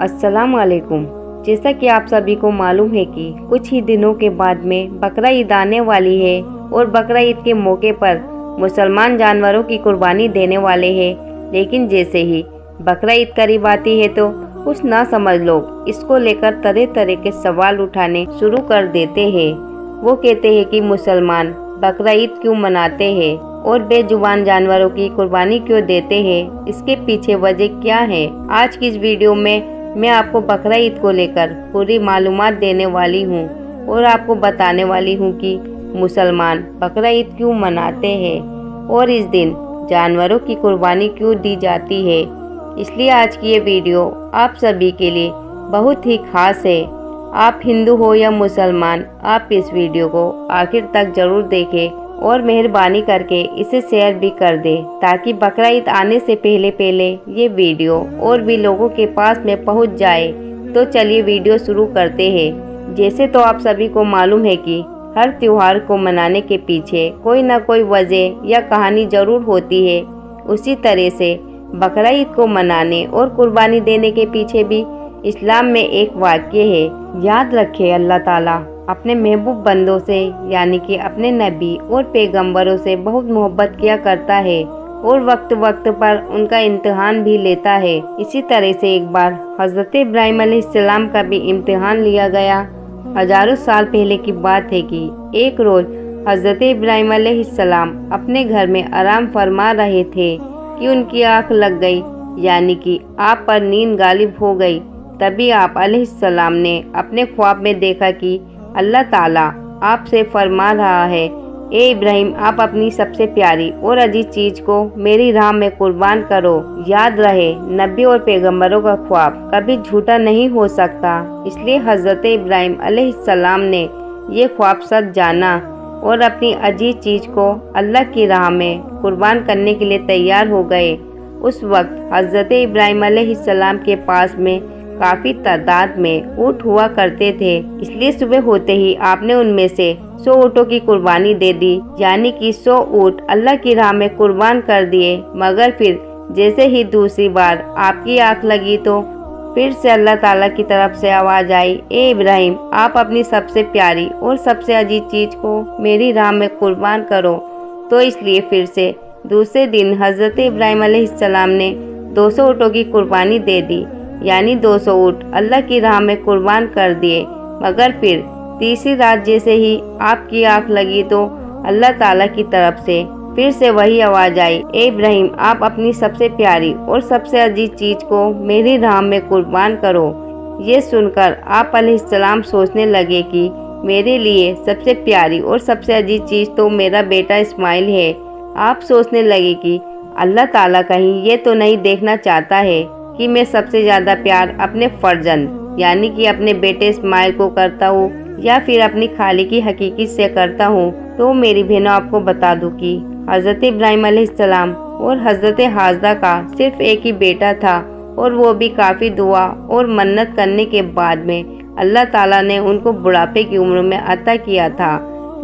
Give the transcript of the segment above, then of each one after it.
अस्सलाम वालेकुम। जैसा कि आप सभी को मालूम है कि कुछ ही दिनों के बाद में बकरा ईद आने वाली है और बकरा ईद के मौके पर मुसलमान जानवरों की कुर्बानी देने वाले हैं। लेकिन जैसे ही बकरा ईद करीब आती है तो कुछ ना समझ लोग इसको लेकर तरह तरह के सवाल उठाने शुरू कर देते हैं। वो कहते हैं कि मुसलमान बकरा ईद क्यों मनाते हैं और बेजुबान जानवरों की कुर्बानी क्यों देते हैं, इसके पीछे वजह क्या है। आज की इस वीडियो में मैं आपको बकरा ईद को लेकर पूरी मालूमात देने वाली हूँ और आपको बताने वाली हूँ कि मुसलमान बकरा ईद क्यों मनाते हैं और इस दिन जानवरों की कुर्बानी क्यों दी जाती है। इसलिए आज की ये वीडियो आप सभी के लिए बहुत ही खास है। आप हिंदू हो या मुसलमान, आप इस वीडियो को आखिर तक जरूर देखें और मेहरबानी करके इसे शेयर भी कर दें ताकि बकरा ईद आने से पहले ये वीडियो और भी लोगों के पास में पहुंच जाए। तो चलिए वीडियो शुरू करते हैं। जैसे तो आप सभी को मालूम है कि हर त्योहार को मनाने के पीछे कोई ना कोई वजह या कहानी जरूर होती है। उसी तरह से बकरा ईद को मनाने और कुर्बानी देने के पीछे भी इस्लाम में एक वाक्य है। याद रखें, अल्लाह ताला अपने महबूब बंदों से यानी कि अपने नबी और पैगंबरों से बहुत मोहब्बत किया करता है और वक्त वक्त पर उनका इम्तिहान भी लेता है। इसी तरह से एक बार हज़रत इब्राहिम अलैहिस्सलाम का भी इम्तिहान लिया गया। हजारों साल पहले की बात है कि एक रोज हज़रत इब्राहिम अलैहिस्सलाम अपने घर में आराम फरमा रहे थे कि उनकी आँख लग गई, यानी कि आप पर नींद गालिब हो गई। तभी आप अलैहिस्सलाम ने अपने ख्वाब में देखा कि अल्लाह ताला आपसे फरमा रहा है, ए इब्राहिम, आप अपनी सबसे प्यारी और अजीज चीज को मेरी राह में कुर्बान करो। याद रहे, नबी और पैगंबरों का ख्वाब कभी झूठा नहीं हो सकता। इसलिए हजरत इब्राहिम अलैहिस्सलाम ने ये ख्वाब सच जाना और अपनी अजीज चीज को अल्लाह की राह में कुर्बान करने के लिए तैयार हो गए। उस वक्त हजरत इब्राहिम अलैहिस्सलाम के पास में काफी तादाद में ऊँट हुआ करते थे। इसलिए सुबह होते ही आपने उनमें से 100 ऊँटों की कुर्बानी दे दी, यानी कि 100 ऊँट अल्लाह की राह में कुर्बान कर दिए। मगर फिर जैसे ही दूसरी बार आपकी आँख लगी तो फिर से अल्लाह ताला की तरफ से आवाज आई, ए इब्राहिम, आप अपनी सबसे प्यारी और सबसे अजीज चीज को मेरी राह में कुर्बान करो। तो इसलिए फिर से दूसरे दिन हजरत इब्राहिम अलैहिस्सलाम ने 200 ऊँटों की कुर्बानी दे दी, यानी 200 ऊँट अल्लाह की राह में कुर्बान कर दिए। मगर फिर तीसरी रात जैसे ही आपकी आँख लगी तो अल्लाह ताला की तरफ से फिर से वही आवाज आई, ए इब्राहिम, आप अपनी सबसे प्यारी और सबसे अजीज चीज को मेरी राह में कुर्बान करो। ये सुनकर आप अलैहिस्सलाम सोचने लगे कि मेरे लिए सबसे प्यारी और सबसे अजीज चीज तो मेरा बेटा इस्माइल है। आप सोचने लगे कि अल्लाह ताला कहीं ये तो नहीं देखना चाहता है कि मैं सबसे ज्यादा प्यार अपने फर्जंद यानी कि अपने बेटे इस्माइल को करता हूँ या फिर अपनी खाली की हकीकी से करता हूँ। तो मेरी बहनों, आपको बता दूँ कि हजरत इब्राहिम अलैहिस्सलाम और हजरत हाजरा का सिर्फ एक ही बेटा था और वो भी काफी दुआ और मन्नत करने के बाद में अल्लाह ताला ने उनको बुढ़ापे की उम्र में अता किया था।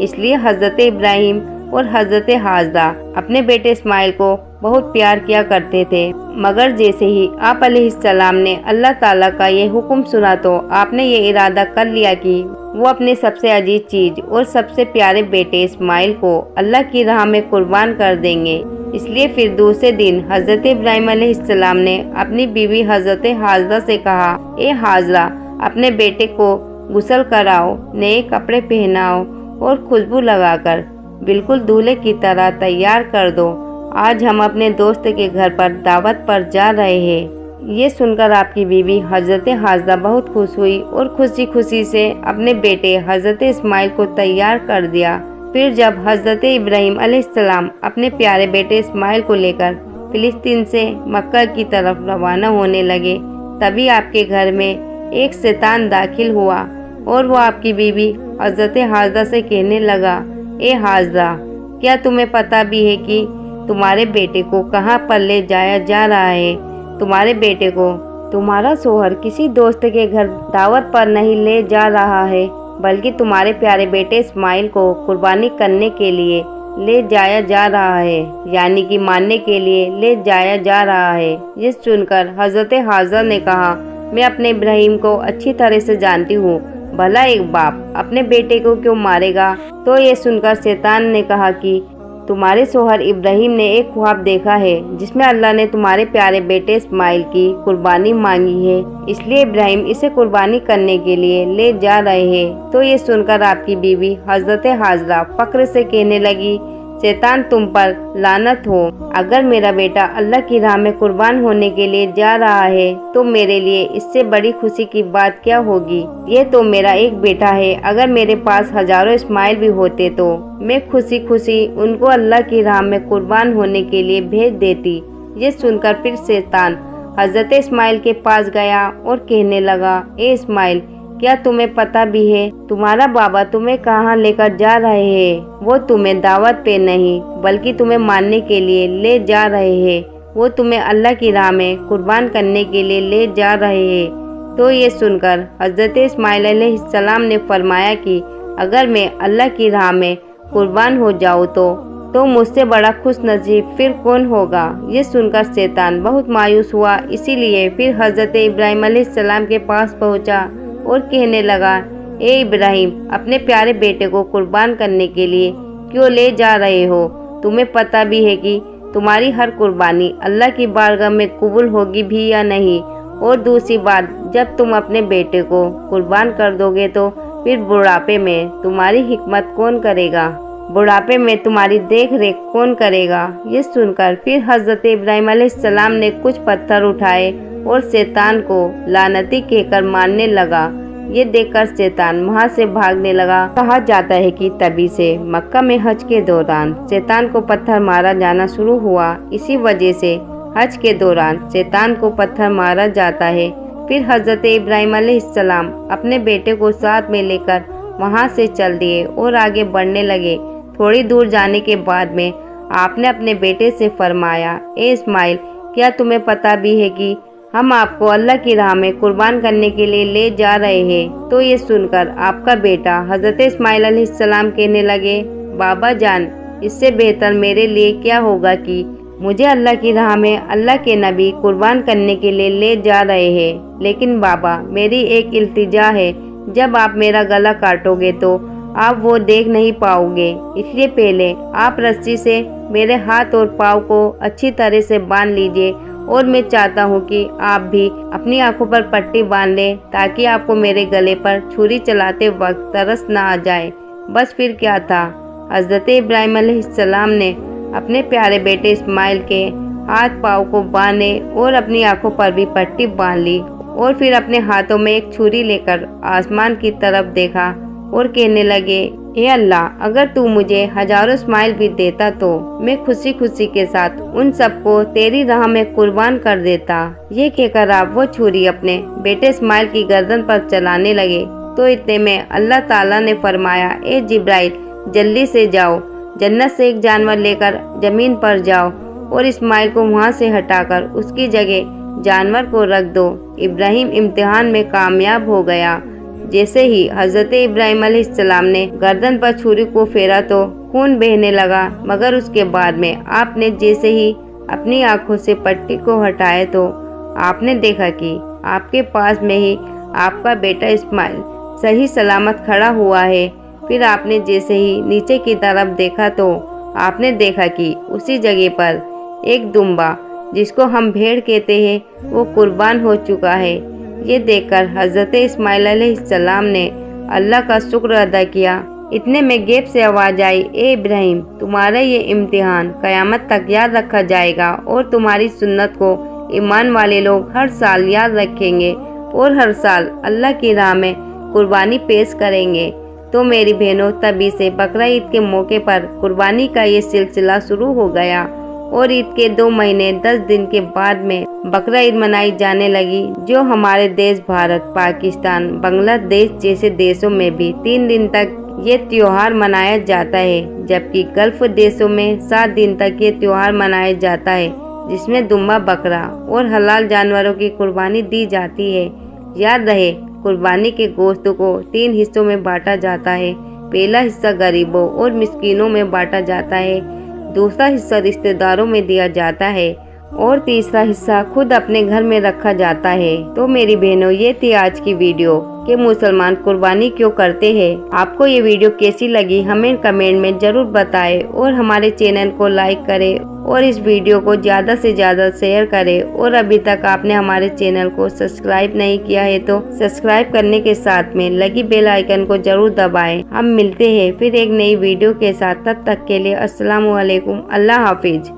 इसलिए हजरत इब्राहिम और हजरत हाजरा अपने बेटे इस्माइल को बहुत प्यार किया करते थे। मगर जैसे ही आप अलैहिस्सलाम ने अल्लाह ताला का ये हुक्म सुना तो आपने ये इरादा कर लिया कि वो अपने सबसे अजीज चीज और सबसे प्यारे बेटे इस्माइल को अल्लाह की राह में कुर्बान कर देंगे। इसलिए फिर दूसरे दिन हजरत इब्राहिम अलैहिस्सलाम ने अपनी बीवी हजरत हाजरा से कहा, ए हाजरा, अपने बेटे को गुस्ल कराओ, नए कपड़े पहनाओ और खुशबू लगाकर बिल्कुल दूल्हे की तरह तैयार कर दो। आज हम अपने दोस्त के घर पर दावत पर जा रहे हैं। ये सुनकर आपकी बीवी हजरत हाजरा बहुत खुश हुई और खुशी खुशी से अपने बेटे हजरत इस्माइल को तैयार कर दिया। फिर जब हजरत इब्राहिम अलैहिस्सलाम अपने प्यारे बेटे इस्माइल को लेकर फिलिस्तीन से मक्का की तरफ रवाना होने लगे, तभी आपके घर में एक शैतान दाखिल हुआ और वो आपकी बीवी हजरत हाजरा से कहने लगा, ए हाजरा, क्या तुम्हें पता भी है कि तुम्हारे बेटे को कहाँ पर ले जाया जा रहा है? तुम्हारे बेटे को तुम्हारा शोहर किसी दोस्त के घर दावत पर नहीं ले जा रहा है, बल्कि तुम्हारे प्यारे बेटे इस्माइल को कुर्बानी करने के लिए ले जाया जा रहा है, यानी कि मारने के लिए ले जाया जा रहा है। ये सुनकर हजरत हाजरा ने कहा, मैं अपने इब्राहिम को अच्छी तरह से जानती हूँ। भला एक बाप अपने बेटे को क्यों मारेगा? तो ये सुनकर शैतान ने कहा कि तुम्हारे शोहर इब्राहिम ने एक ख्वाब देखा है जिसमें अल्लाह ने तुम्हारे प्यारे बेटे इस्माइल की कुर्बानी मांगी है, इसलिए इब्राहिम इसे कुर्बानी करने के लिए ले जा रहे हैं। तो ये सुनकर आपकी बीवी हजरत हाजरा फक्र से कहने लगी, शैतान तुम पर लानत हो। अगर मेरा बेटा अल्लाह की राह में कुर्बान होने के लिए जा रहा है तो मेरे लिए इससे बड़ी खुशी की बात क्या होगी? ये तो मेरा एक बेटा है। अगर मेरे पास हजारों इस्माइल भी होते तो मैं खुशी खुशी उनको अल्लाह की राह में कुर्बान होने के लिए भेज देती। ये सुनकर फिर शैतान हजरत इस्माइल के पास गया और कहने लगा, ए इस्माइल, क्या तुम्हें पता भी है तुम्हारा बाबा तुम्हें कहाँ लेकर जा रहे हैं? वो तुम्हें दावत पे नहीं बल्कि तुम्हें मारने के लिए ले जा रहे हैं। वो तुम्हें अल्लाह की राह में कुर्बान करने के लिए ले जा रहे हैं। तो ये सुनकर हजरत इस्माइल अलैहिस्सलाम ने फरमाया कि अगर मैं अल्लाह की राह में कुर्बान हो जाऊँ तो मुझसे बड़ा खुश नसीब फिर कौन होगा? ये सुनकर शैतान बहुत मायूस हुआ, इसीलिए फिर हजरत इब्राहिम अलैहिस्सलाम के पास पहुँचा और कहने लगा, ए इब्राहिम, अपने प्यारे बेटे को कुर्बान करने के लिए क्यों ले जा रहे हो? तुम्हें पता भी है कि तुम्हारी हर कुर्बानी अल्लाह की बारगाह में कबूल होगी भी या नहीं? और दूसरी बात, जब तुम अपने बेटे को कुर्बान कर दोगे तो फिर बुढ़ापे में तुम्हारी हिकमत कौन करेगा? बुढ़ापे में तुम्हारी देख रेख कौन करेगा? ये सुनकर फिर हजरत इब्राहिम अलैहिस्सलाम ने कुछ पत्थर उठाए और शैतान को लानती कहकर मारने लगा। ये देखकर शैतान वहाँ से भागने लगा। कहा जाता है कि तभी से मक्का में हज के दौरान शैतान को पत्थर मारा जाना शुरू हुआ। इसी वजह से हज के दौरान शैतान को पत्थर मारा जाता है। फिर हजरत इब्राहिम अलैहिस्सलाम अपने बेटे को साथ में लेकर वहाँ से चल दिए और आगे बढ़ने लगे। थोड़ी दूर जाने के बाद में आपने अपने बेटे से फरमाया, ए इस्माइल, क्या तुम्हें पता भी है कि हम आपको अल्लाह की राह में कुर्बान करने के लिए ले जा रहे हैं? तो ये सुनकर आपका बेटा हजरत इस्माइल अलैहिस्सलाम कहने लगे, बाबा जान, इससे बेहतर मेरे लिए क्या होगा कि मुझे अल्लाह की राह में अल्लाह के नबी कुर्बान करने के लिए ले जा रहे हैं। लेकिन बाबा, मेरी एक इल्तिजा है, जब आप मेरा गला काटोगे तो आप वो देख नहीं पाओगे, इसलिए पहले आप रस्सी से मेरे हाथ और पाँव को अच्छी तरह से बांध लीजिए और मैं चाहता हूँ कि आप भी अपनी आंखों पर पट्टी बांध लें ताकि आपको मेरे गले पर छुरी चलाते वक्त तरस न आ जाए। बस फिर क्या था, हजरत इब्राहिम अलैहिस्सलाम ने अपने प्यारे बेटे इस्माइल के हाथ पाँव को बांधे और अपनी आंखों पर भी पट्टी बांध ली और फिर अपने हाथों में एक छुरी लेकर आसमान की तरफ देखा और कहने लगे, हे अल्लाह, अगर तू मुझे हजारों इस्माइल भी देता तो मैं खुशी खुशी के साथ उन सबको तेरी राह में कुर्बान कर देता। ये कहकर आप वो छुरी अपने बेटे इस्माइल की गर्दन पर चलाने लगे। तो इतने में अल्लाह ताला ने फरमाया, ए जिब्राइल, जल्दी से जाओ, जन्नत से एक जानवर लेकर जमीन पर जाओ और इस्माइल को वहाँ से हटाकर उसकी जगह जानवर को रख दो। इब्राहिम इम्तिहान में कामयाब हो गया। जैसे ही हजरत इब्राहिम अलैहिस्सलाम ने गर्दन पर छुरी को फेरा तो खून बहने लगा, मगर उसके बाद में आपने जैसे ही अपनी आंखों से पट्टी को हटाया तो आपने देखा कि आपके पास में ही आपका बेटा इस्माइल सही सलामत खड़ा हुआ है। फिर आपने जैसे ही नीचे की तरफ देखा तो आपने देखा कि उसी जगह पर एक दुम्बा, जिसको हम भेड़ कहते हैं, वो कुर्बान हो चुका है। ये देखकर हजरत इस्माइल अलैहिस्सलाम ने अल्लाह का शुक्र अदा किया। इतने में गेब से आवाज आई, ए इब्राहिम, तुम्हारा ये इम्तिहान कयामत तक याद रखा जाएगा और तुम्हारी सुन्नत को ईमान वाले लोग हर साल याद रखेंगे और हर साल अल्लाह की राह में कुर्बानी पेश करेंगे। तो मेरी बहनों, तभी से बकरा ईद के मौके पर कुर्बानी का ये सिलसिला शुरू हो गया और ईद के 2 महीने 10 दिन के बाद में बकरा ईद मनाई जाने लगी, जो हमारे देश भारत, पाकिस्तान, बांग्लादेश जैसे देशों में भी 3 दिन तक ये त्योहार मनाया जाता है, जबकि गल्फ देशों में 7 दिन तक ये त्योहार मनाया जाता है, जिसमें दुम्बा, बकरा और हलाल जानवरों की कुर्बानी दी जाती है। याद रहे, कुर्बानी के गोश्त को 3 हिस्सों में बांटा जाता है। पहला हिस्सा गरीबों और मिस्कीनों में बांटा जाता है, दूसरा हिस्सा रिश्तेदारों में दिया जाता है और तीसरा हिस्सा खुद अपने घर में रखा जाता है। तो मेरी बहनों, ये थी आज की वीडियो कि मुसलमान कुर्बानी क्यों करते हैं। आपको ये वीडियो कैसी लगी हमें कमेंट में जरूर बताएं और हमारे चैनल को लाइक करें और इस वीडियो को ज़्यादा से ज़्यादा शेयर करें। और अभी तक आपने हमारे चैनल को सब्सक्राइब नहीं किया है तो सब्सक्राइब करने के साथ में लगी बेल आइकन को जरूर दबाएं। हम मिलते हैं फिर एक नई वीडियो के साथ, तब तक के लिए अस्सलाम वालेकुम, अल्लाह हाफिज।